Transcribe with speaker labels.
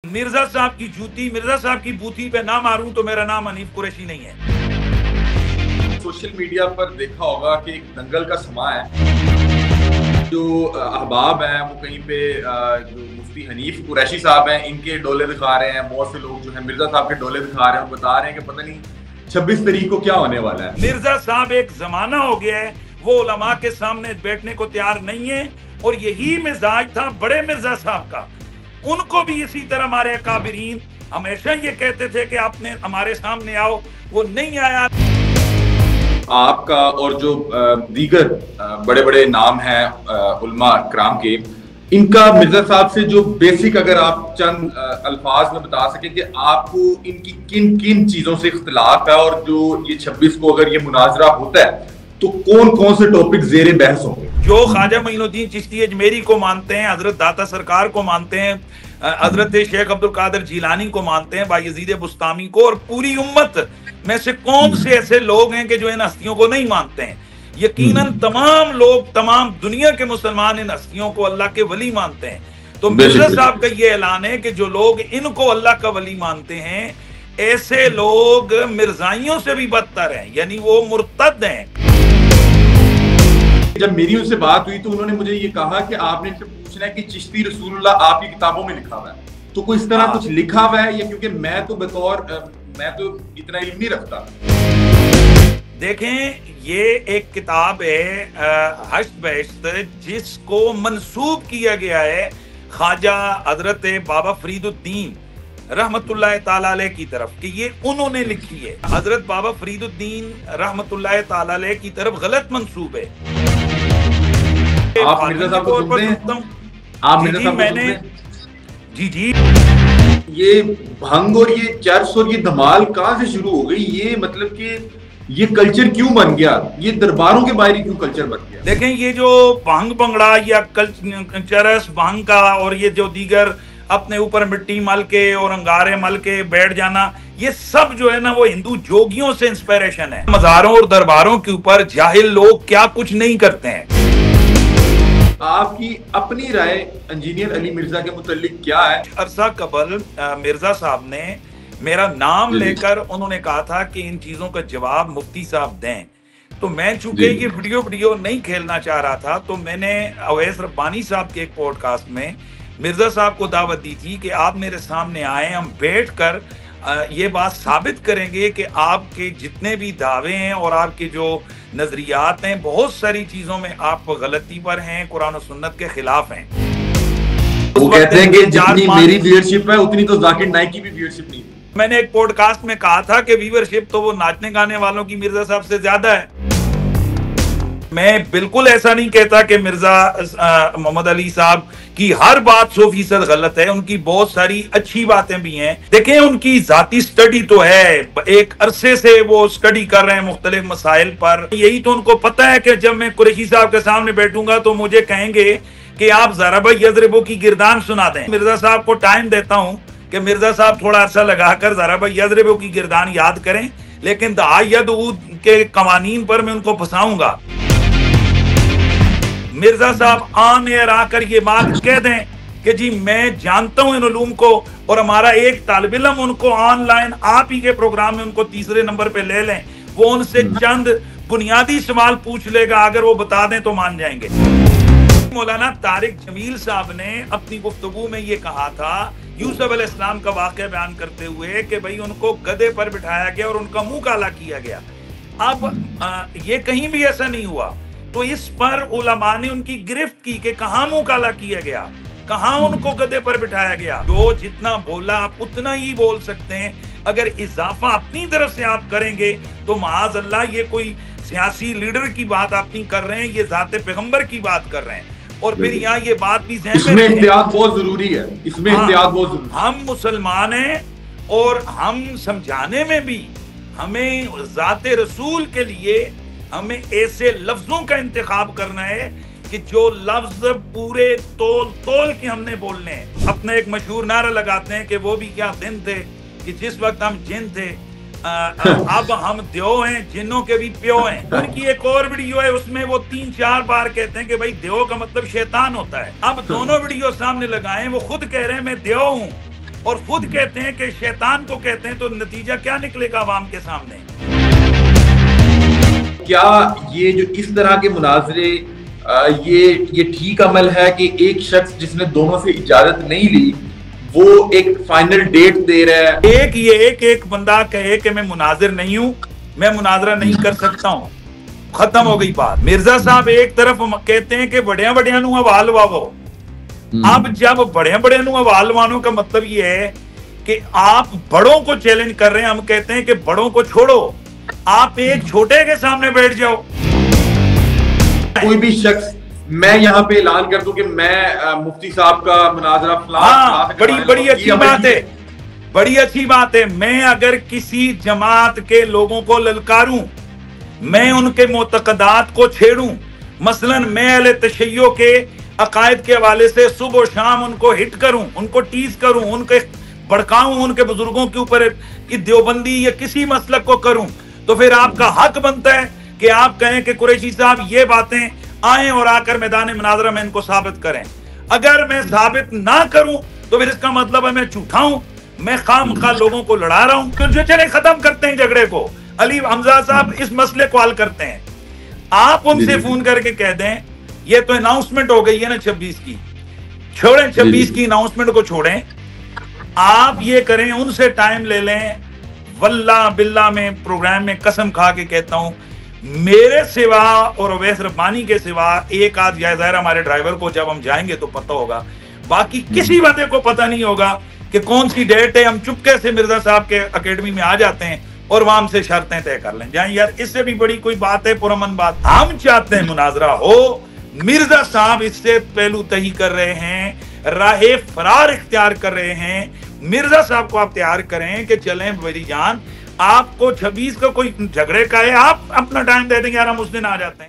Speaker 1: मिर्जा साहब की जूती, मिर्जा साहब की बूथी पे ना मारूं तो मेरा नाम हनीफ कुरैशी नहीं है।
Speaker 2: सोशल मीडिया पर देखा होगा कि एक दंगल का समा है। जो अहबाब हैं वो कहीं पे जो मुफ्ती हनीफ कुरैशी साहब हैं इनके डोले दिखा रहे हैं। बहुत से लोग जो है मिर्जा साहब के डोले दिखा रहे हैं और बता रहे हैं कि पता नहीं 26 तारीख को क्या होने वाला है।
Speaker 1: मिर्जा साहब एक जमाना हो गया है, वो उलमा के सामने बैठने को तैयार नहीं है और यही मिजाज था बड़े मिर्जा साहब का। उनको भी इसी तरह हमारे काबिरीन हमेशा ये कहते थे कि आपने हमारे सामने आओ, वो नहीं आया।
Speaker 2: आपका और जो दीगर बड़े बड़े नाम हैं उलमा इकराम के, इनका मिर्जा साहब से जो बेसिक अगर आप चंद अल्फाज में बता सके कि आपको इनकी किन किन चीजों से इख्तिलाफ है और जो ये 26 को अगर ये मुनाजरा होता है तो कौन कौन से टॉपिक जेरे बहस होंगे।
Speaker 1: जो ख्वाजा मोइनुद्दीन चिश्ती अजमेरी को मानते हैं, हजरत दाता सरकार को मानते हैं, हजरत शेख अब्दुल कादिर जिलानी को मानते हैं, बायजीद बुस्तामी को, और पूरी उम्मत में से कौन से ऐसे लोग हैं कि जो इन हस्तियों को नहीं मानते हैं। यकीनन तमाम लोग, तमाम दुनिया के मुसलमान इन हस्तियों को अल्लाह के वली मानते हैं। तो मिर्जा साहब का ये ऐलान है कि जो लोग इनको अल्लाह का वली मानते हैं ऐसे लोग मिर्जाइयों से भी बदतर हैं, यानी वो मुर्तद हैं।
Speaker 2: जब मेरी उनसे बात हुई तो उन्होंने मुझे ये कहा कि आपने इनसे पूछना है कि चिश्ती रसूलुल्लाह आपकी किताबों में लिखा हुआ है, तो कोई इस तरह कुछ लिखा हुआ है या, क्योंकि मैं तो इतना इल्म नहीं रखता।
Speaker 1: देखें, ये एक किताब है हश्त बहश्त, जिसको मंसूब किया गया है ख्वाजा हजरत बाबा फरीदुद्दीन रहमतुल्लाह ताला अलैह की तरफ, कि ये उन्होंने लिखी है। हजरत बाबा फरीदुद्दीन रहमतुल्लाह ताला अलैह की तरफ गलत मंसूब है।
Speaker 2: आप मिर्जा साहब को सुनते हैं? आप मिर्जा साहब
Speaker 1: मैंने जी
Speaker 2: ये भंग और ये चर्च और ये धमाल कहाँ से शुरू हो गई? ये मतलब कि ये कल्चर क्यों बन गया? ये दरबारों के बाहर क्यों कल्चर बन गया?
Speaker 1: देखें, ये जो भंग भंगड़ा या चरस भंग का और ये जो दीगर अपने ऊपर मिट्टी मल के और अंगारे मल के बैठ जाना, ये सब जो है ना वो हिंदू जोगियों से इंस्पिरेशन है। मज़ारों और दरबारों के ऊपर जाहिल लोग क्या कुछ नहीं करते हैं।
Speaker 2: आपकी अपनी राय इंजीनियर अली मिर्जा के मुतालिक क्या है?
Speaker 1: अरसा कबल मिर्जा साहब ने मेरा नाम लेकर उन्होंने कहा था कि इन चीजों का जवाब मुफ्ती साहब दें। तो मैं चूंकि ये वीडियो नहीं खेलना चाह रहा था, तो मैंने अवैस रब्बानी साहब के एक पॉडकास्ट में मिर्जा साहब को दावत दी थी कि आप मेरे सामने आए, हम बैठ कर ये बात साबित करेंगे कि आपके जितने भी दावे हैं और आपके जो नजरियात हैं, बहुत सारी चीजों में आप गलती पर हैं, कुरान और सुन्नत के खिलाफ हैं।
Speaker 2: वो कहते हैं कि जितनी मेरी व्यूअरशिप है उतनी तो जाकिर नाइक की भी व्यूअरशिप नहीं।
Speaker 1: मैंने एक पॉडकास्ट में कहा था कि व्यूअरशिप तो वो नाचने गाने वालों की मिर्जा साहब से ज्यादा है। मैं बिल्कुल ऐसा नहीं कहता कि मिर्जा मोहम्मद अली साहब की हर बात 100% गलत है, उनकी बहुत सारी अच्छी बातें भी हैं। देखें, उनकी जाती स्टडी तो है, एक अरसे से वो स्टडी कर रहे हैं मुख्तलिफ मसाइल पर। यही तो उनको पता है कि जब मैं कुरैशी साहब के सामने बैठूंगा तो मुझे कहेंगे कि आप ज़रबा यज़रिबु की गिरदान सुना दें। मिर्जा साहब को टाइम देता हूं कि मिर्जा साहब थोड़ा अरसा लगाकर ज़रबा यज़रिबु की गिरदान याद करें, लेकिन दआयद के कवानीन पर मैं उनको फंसाऊंगा। मिर्जा साहब ऑन एयर आकर ये बात कह दें कि जी मैं जानता हूं इन उलूम को, और हमारा एक तालिब इल्म उनको ऑनलाइन आप ही के प्रोग्राम में उनको तीसरे नंबर पे ले लें, वो उनसे चंद बुनियादी सवाल पूछ लेगा, अगर वो बता दें तो मान जाएंगे। मौलाना तारिक जमील साहब ने अपनी गुफ्तगू में ये कहा था यूसुफ अलैहिस्सलाम का वाक़या बयान करते हुए कि भाई उनको गधे पर बिठाया गया और उनका मुंह काला किया गया। अब ये कहीं भी ऐसा नहीं हुआ, तो इस पर उलमा ने उनकी गिरफ्त की कि कहाँ मुंह काला किया गया, कहाँ उनको गधे पर बिठाया गया। जो जितना बोला आप उतना ही बोल सकते हैं। अगर इजाफा अपनी तरफ से आप करेंगे तो माज़ अल्लाह ये कोई सियासी लीडर की बात आप नहीं कर रहे हैं, ये ज़ाते पैगंबर की बात कर रहे हैं। और फिर यहाँ ये बात भी
Speaker 2: इसमें एहतियात बहुत जरूरी है, इसमें एहतियात बहुत जरूरी है।
Speaker 1: हम मुसलमान हैं और हम समझाने में भी हमें ज़ाते रसूल के लिए हमें ऐसे लफ्जों का इंतखाब करना है कि जो लफ्ज पूरे तोल के हमने बोलने हैं। अपना एक मशहूर नारा लगाते हैं कि वो भी क्या दिन थे कि जिस वक्त हम जिन थे, अब हम द्यो हैं, जिन्नों के भी प्यो हैं। उनकी एक और वीडियो है, उसमें वो 3-4 बार कहते हैं कि भाई द्यो का मतलब शैतान होता है। अब दोनों वीडियो सामने लगाएं, वो खुद कह रहे हैं मैं द्यो हूँ, اور خود کہتے ہیں کہ شیطان کو کہتے ہیں، تو نتیجہ کیا نکلے گا عوام کے سامنے؟
Speaker 2: کیا یہ جو اس طرح کے مناظرے یہ ٹھیک عمل ہے کہ ایک شخص جس نے دونوں سے اجازت نہیں لی وہ ایک فائنل ڈیٹ دے رہا ہے؟
Speaker 1: ایک بندہ کہے کہ میں مناظر نہیں ہوں، میں مناظرہ نہیں کر سکتا ہوں، ختم ہو گئی بات۔ مرزا صاحب ایک طرف کہتے ہیں کہ بڑیاں بڑیاں نو حوال واو، اب جب بڑے بڑے نو حوال وانوں کا مطلب یہ ہے کہ آپ بڑوں کو چیلنج کر رہے ہیں، ہم کہتے ہیں کہ بڑوں کو چھوڑو، آپ ایک چھوٹے کے سامنے بیٹھ جاؤ۔
Speaker 2: کوئی بھی شخص میں یہاں پہ اعلان کر دوں کہ میں مفتی صاحب کا مناظرہ
Speaker 1: بڑی اچھی بات ہے، بڑی اچھی بات ہے۔ میں اگر کسی جماعت کے لوگوں کو للکاروں، میں ان کے معتقدات کو چھیڑوں، مثلا میں اہل تشیع کے عقائد کے حوالے سے صبح و شام ان کو ہٹ کروں، ان کو ٹیز کروں، ان کے بڑکاؤں، ان کے بزرگوں کے اوپر کی دیوبندی یا کسی مسلک کو کروں، تو پھر آپ کا حق بنتا ہے کہ آپ کہیں کہ قریشی صاحب یہ باتیں آئیں اور آ کر میدان مناظرہ میں ان کو ثابت کریں۔ اگر میں ثابت نہ کروں تو پھر اس کا مطلب ہے میں جھوٹا ہوں، میں خام خواہ لوگوں کو لڑا رہا ہوں۔ جو چلے ختم کرتے ہیں جھگڑے کو، علی حمزہ صاحب اس مسئلے کو حل کرتے ہیں، آپ ان سے فون کر کے کہہ دیں یہ تو اناؤنسمنٹ ہو گئی ہے نا 26 کی، چھوڑیں 26 کی اناؤنسمنٹ کو چھوڑیں، آپ یہ کریں ان سے ٹائم لے لیں۔ واللہ باللہ میں پروگرام میں قسم کھا کے کہتا ہوں، میرے سوا اور اویس ربانی کے سوا ایک آدھ یا ظاہر ہمارے ڈرائیور کو جب ہم جائیں گے تو پتہ ہوگا، باقی کسی بندے کو پتہ نہیں ہوگا کہ کون سی ڈیٹ ہے۔ ہم چپکے سے مرزا صاحب کے اکیڈمی میں آ جاتے ہیں اور وہاں سے شرطیں طے کر لیں جائیں۔ یار اس سے بھی بڑی کوئی بات ہے پرامن بات؟ ہم چاہتے ہیں مناظرہ ہو، مرزا صاحب اس سے پہلو تہی کر رہے ہیں، راہ فرار اختیار کر رہے ہیں۔ مرزا صاحب کو آپ تیار کریں کہ چلیں بھائی جان، آپ کو 26 کا کوئی جھگڑے کا ہے، آپ اپنا ٹائم دے دیں گے یار، ہم اس دن آ جاتے ہیں۔